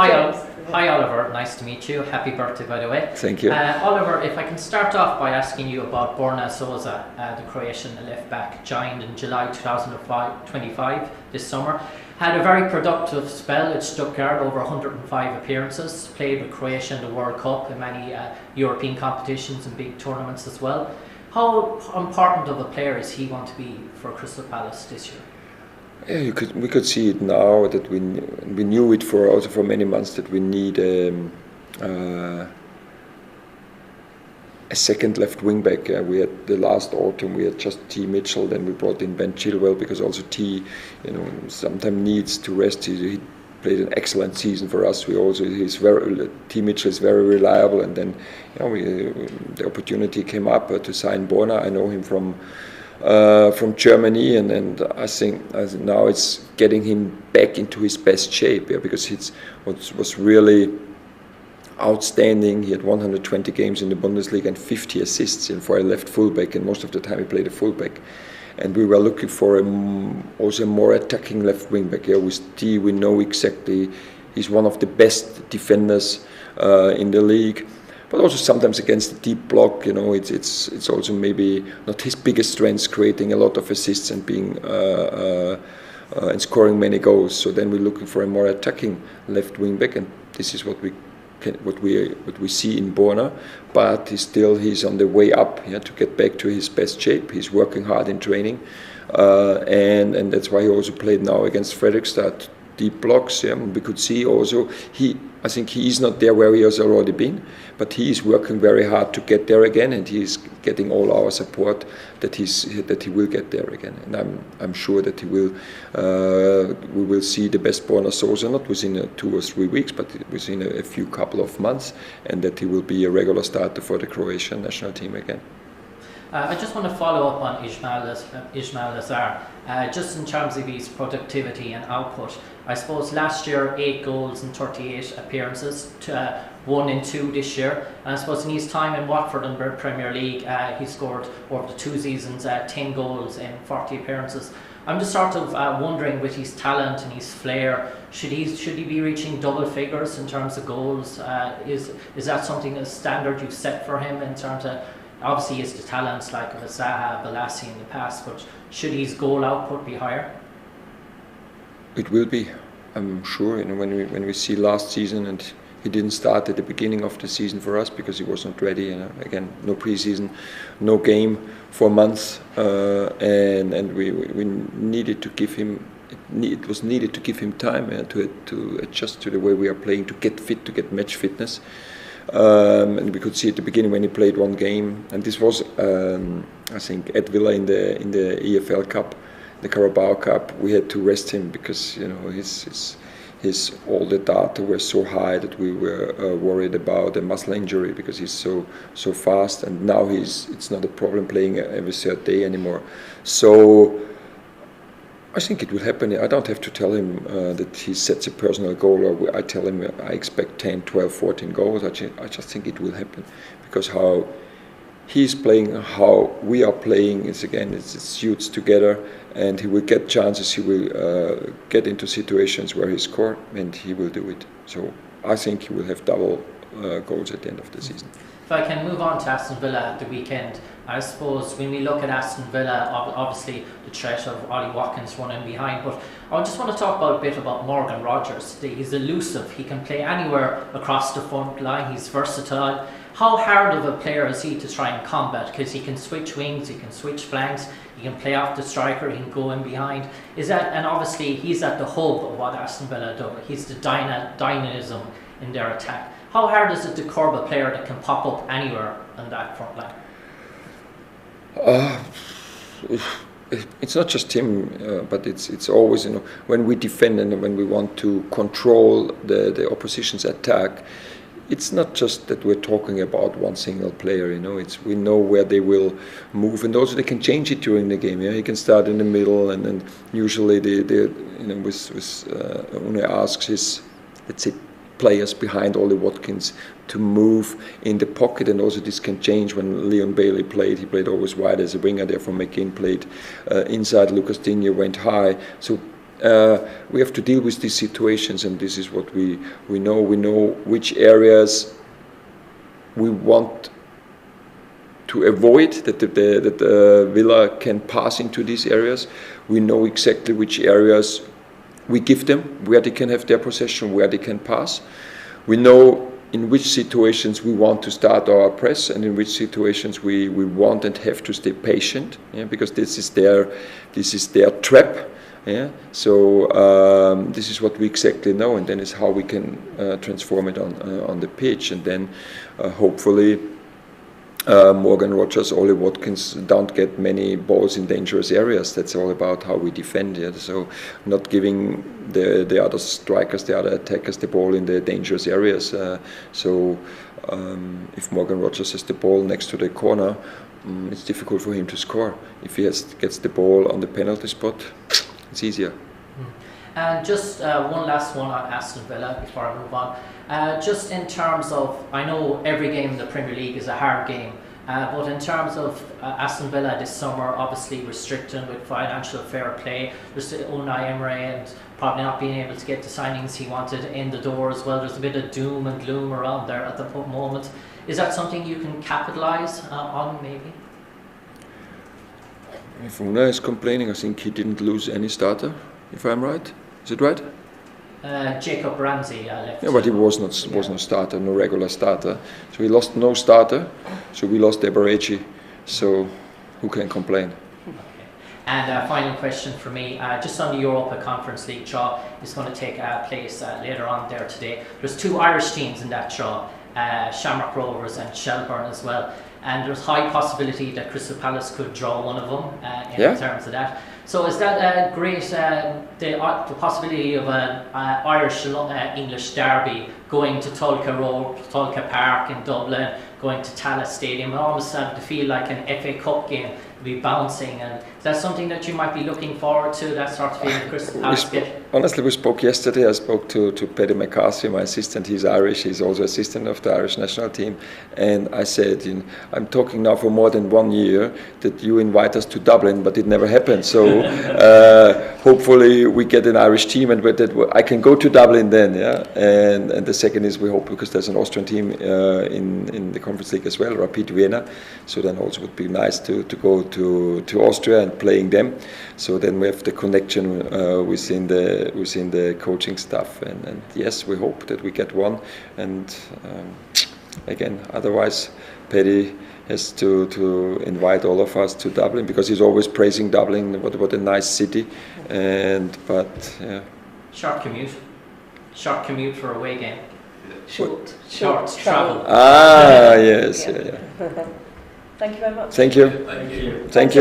Hi Oliver, nice to meet you. Happy birthday, by the way. Thank you. Oliver, if I can start off by asking you about Borna Sosa, the Croatian left back, joined in July 2025 this summer. Had a very productive spell at Stuttgart, over 105 appearances, played with Croatia in the World Cup and many European competitions and big tournaments as well. How important of a player is he going to be for Crystal Palace this year? Yeah, we could see it now that we knew it for many months that we need a second left wing back. We had the last autumn we had just T Mitchell, then we brought in Ben Chilwell because also T, sometimes needs to rest. He played an excellent season for us. T Mitchell is very reliable, and then the opportunity came up to sign Borna. I know him from Germany, and I think now it's getting him back into his best shape, because it was really outstanding. He had 120 games in the Bundesliga and 50 assists for a left fullback, and most of the time he played a fullback. And we were looking for also a more attacking left wing back. With T, we know exactly he's one of the best defenders in the league. But also sometimes against the deep block, it's also maybe not his biggest strength, creating a lot of assists and being and scoring many goals. So then we're looking for a more attacking left wing back, and this is what we see in Borna. But he's on the way up, to get back to his best shape. He's working hard in training, and that's why he also played now against Fredrikstad. Deep blocks, we could see also I think he is not there where he has already been, but he is working very hard to get there again, and he is getting all our support that he will get there again. And I'm sure that we will see the best Borna Sosa, not within 2 or 3 weeks, but within a few couple of months, and that he will be a regular starter for the Croatian national team again. I just want to follow up on Ismaila Sarr, just in terms of his productivity and output. I suppose last year 8 goals and 38 appearances, 1 in 2 this year. And I suppose in his time in Watford in the Premier League, he scored over the 2 seasons 10 goals in 40 appearances. I'm just sort of wondering, with his talent and his flair, should he be reaching double figures in terms of goals? Is that something, a standard you've set for him in terms of? Obviously, he has the talents like Zaha, Balassi in the past, but should his goal output be higher? It will be, I'm sure. When we see last season, and he didn't start at the beginning of the season for us because he wasn't ready. Again, no preseason, no game for months, and we needed to give him. It was needed to give him time to adjust to the way we are playing, to get fit, to get match fitness. And we could see at the beginning when he played 1 game, and this was I think at Villa in the EFL Cup, the Carabao Cup. We had to rest him because his all the data were so high that we were worried about a muscle injury because he's so fast, and now it's not a problem playing every third day anymore. So I think it will happen. I don't have to tell him that he sets a personal goal, or I tell him I expect 10, 12, 14 goals. I just think it will happen because how he's playing, how we are playing, it suits together, and he will get chances, he will get into situations where he scores, and he will do it. So I think he will have double goals at the end of the season. If I can move on to Aston Villa at the weekend, I suppose when we look at Aston Villa, obviously the threat of Ollie Watkins running behind, but I just want to talk a bit about Morgan Rogers. He's elusive, he can play anywhere across the front line, he's versatile. How hard of a player is he to try and combat? Because he can switch wings, he can switch flanks, he can play off the striker, he can go in behind. And obviously he's at the hub of what Aston Villa do. He's the dynamism in their attack. How hard is it to curb a player that can pop up anywhere on that front line? It's not just him, but it's always, when we defend and when we want to control the opposition's attack, it's not just that we're talking about one single player. We know where they will move, and also they can change it during the game. He can start in the middle, and then usually Une asks his, let's say, players behind Ollie Watkins to move in the pocket, and also this can change. When Leon Bailey played, he played always wide as a winger, therefore McGinn played inside, Lucas Digne went high. So we have to deal with these situations, and this is what we know. We know which areas we want to avoid, that Villa can pass into these areas. We know exactly which areas we give them, where they can have their possession, where they can pass. We know in which situations we want to start our press, and in which situations we want and have to stay patient, because this is their trap. Yeah, so this is what we exactly know, and then is how we can transform it on the pitch, and then hopefully Morgan Rogers, Ollie Watkins don't get many balls in dangerous areas. That's all about how we defend. Yeah? So not giving the other strikers, the other attackers, the ball in the dangerous areas. If Morgan Rogers has the ball next to the corner, it's difficult for him to score. If he gets the ball on the penalty spot, it's easier. And just one last one on Aston Villa before I move on. Just in terms of, I know every game in the Premier League is a hard game, but in terms of Aston Villa this summer, obviously restricting with financial fair play, there's Unai Emery and probably not being able to get the signings he wanted in the door as well. There's a bit of doom and gloom around there at the moment. Is that something you can capitalise on maybe? If Unai is complaining, I think he didn't lose any starter, if I'm right. Is it right? Jacob Ramsey left. Yeah, but he was no starter, no regular starter. So he lost no starter. So we lost Eberechi. So who can complain? Okay. And final question for me, just on the Europa Conference League draw, is going to take place later on there today. There's two Irish teams in that draw, Shamrock Rovers and Shelbourne as well. And there's high possibility that Crystal Palace could draw one of them in terms of that. So is that a great, the possibility of an Irish-English derby going to Tulka Park in Dublin, going to Tallaght Stadium, almost have to feel like an FA Cup game, to be bouncing, and is that something that you might be looking forward to, that sort of feeling Crystal Palace get? Honestly, we spoke yesterday. I spoke to Paddy McCarthy, my assistant. He's Irish. He's also assistant of the Irish national team. And I said, I'm talking now for more than 1 year that you invite us to Dublin, but it never happened. So hopefully we get an Irish team, and with that I can go to Dublin then. Yeah. And the second is we hope, because there's an Austrian team in the Conference League as well, Rapid Vienna. So then also would be nice to go to Austria and playing them. So then we have the connection within the coaching staff, and yes, we hope that we get one. And again, otherwise Paddy has to invite all of us to Dublin, because he's always praising Dublin, what a nice city. But short commute for a away game. Short travel. Yes. Yeah. Thank you very much. Thank you. Thank you. Thank you.